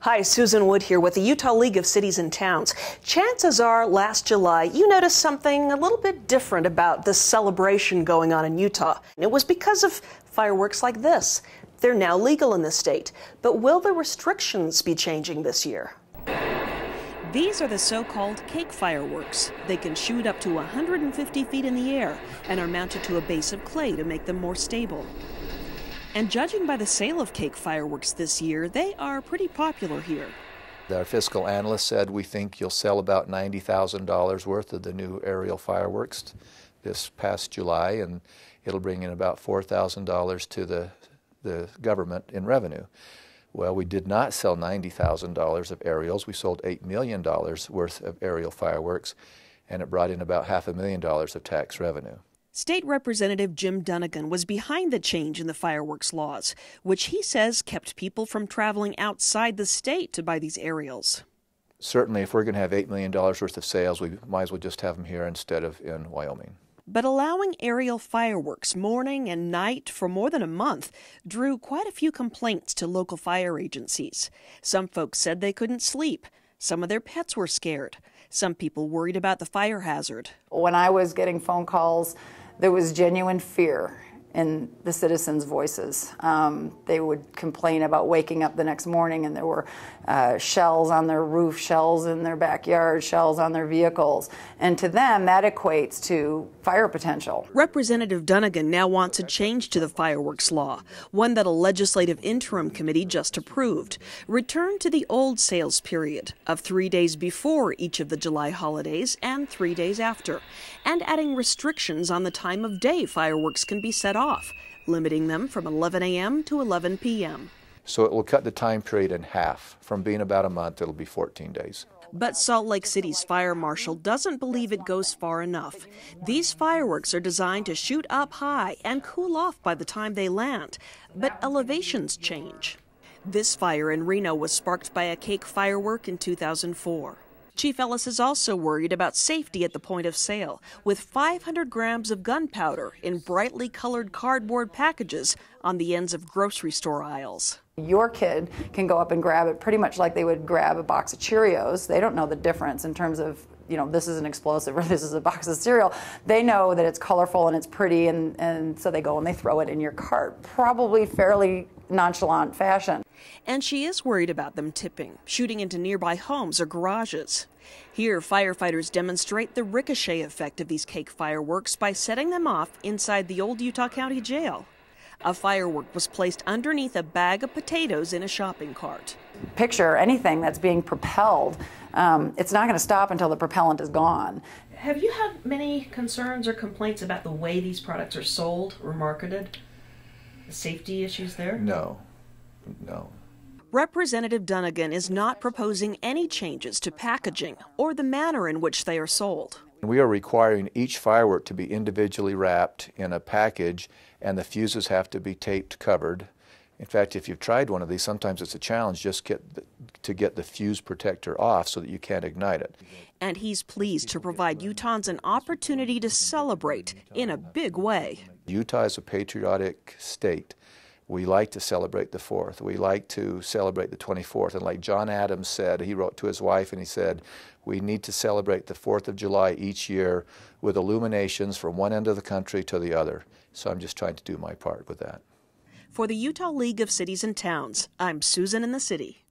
Hi, Susan Wood here with the Utah League of Cities and Towns. Chances are last July you noticed something a little bit different about this celebration going on in Utah. It was because of fireworks like this. They're now legal in the state. But will the restrictions be changing this year? These are the so-called cake fireworks. They can shoot up to 150 feet in the air and are mounted to a base of clay to make them more stable. And judging by the sale of cake fireworks this year, they are pretty popular here. Our fiscal analyst said we think you'll sell about $90,000 worth of the new aerial fireworks this past July, and it'll bring in about $4,000 to the government in revenue. Well, we did not sell $90,000 of aerials. We sold $8 million worth of aerial fireworks, and it brought in about $500,000 of tax revenue. State Representative Jim Dunnigan was behind the change in the fireworks laws, which he says kept people from traveling outside the state to buy these aerials. Certainly, if we're going to have $8 million worth of sales, we might as well just have them here instead of in Wyoming. But allowing aerial fireworks morning and night for more than a month drew quite a few complaints to local fire agencies. Some folks said they couldn't sleep. Some of their pets were scared. Some people worried about the fire hazard. When I was getting phone calls, there was genuine fear in the citizens' voices. They would complain about waking up the next morning and there were shells on their roof, shells in their backyard, shells on their vehicles. And to them, that equates to fire potential. Representative Dunnigan now wants a change to the fireworks law, one that a legislative interim committee just approved. Return to the old sales period of 3 days before each of the July holidays and 3 days after, and adding restrictions on the time of day fireworks can be set off, limiting them from 11 a.m. to 11 p.m. So it will cut the time period in half. From being about a month, it'll be 14 days. But Salt Lake City's fire marshal doesn't believe it goes far enough. These fireworks are designed to shoot up high and cool off by the time they land, but elevations change. This fire in Reno was sparked by a cake firework in 2004. Chief Ellis is also worried about safety at the point of sale, with 500 grams of gunpowder in brightly colored cardboard packages on the ends of grocery store aisles. Your kid can go up and grab it pretty much like they would grab a box of Cheerios. They don't know the difference in terms of, this is an explosive or this is a box of cereal. They know that it's colorful and it's pretty, and so they go and they throw it in your cart, probably fairly nonchalant fashion. And she is worried about them tipping, shooting into nearby homes or garages. Here, firefighters demonstrate the ricochet effect of these cake fireworks by setting them off inside the old Utah County Jail. A firework was placed underneath a bag of potatoes in a shopping cart. Picture anything that's being propelled. It's not going to stop until the propellant is gone. Have you had many concerns or complaints about the way these products are sold or marketed? The safety issues there? No. Representative Dunnigan is not proposing any changes to packaging or the manner in which they are sold. We are requiring each firework to be individually wrapped in a package, and the fuses have to be taped covered. In fact, if you've tried one of these, sometimes it's a challenge just to get the fuse protector off so that you can't ignite it. And he's pleased to provide Utahns an opportunity to celebrate in a big way. Utah is a patriotic state. We like to celebrate the 4th. We like to celebrate the 24th. And like John Adams said, he wrote to his wife and he said, we need to celebrate the 4th of July each year with illuminations from one end of the country to the other. So I'm just trying to do my part with that. For the Utah League of Cities and Towns, I'm Susan in the City.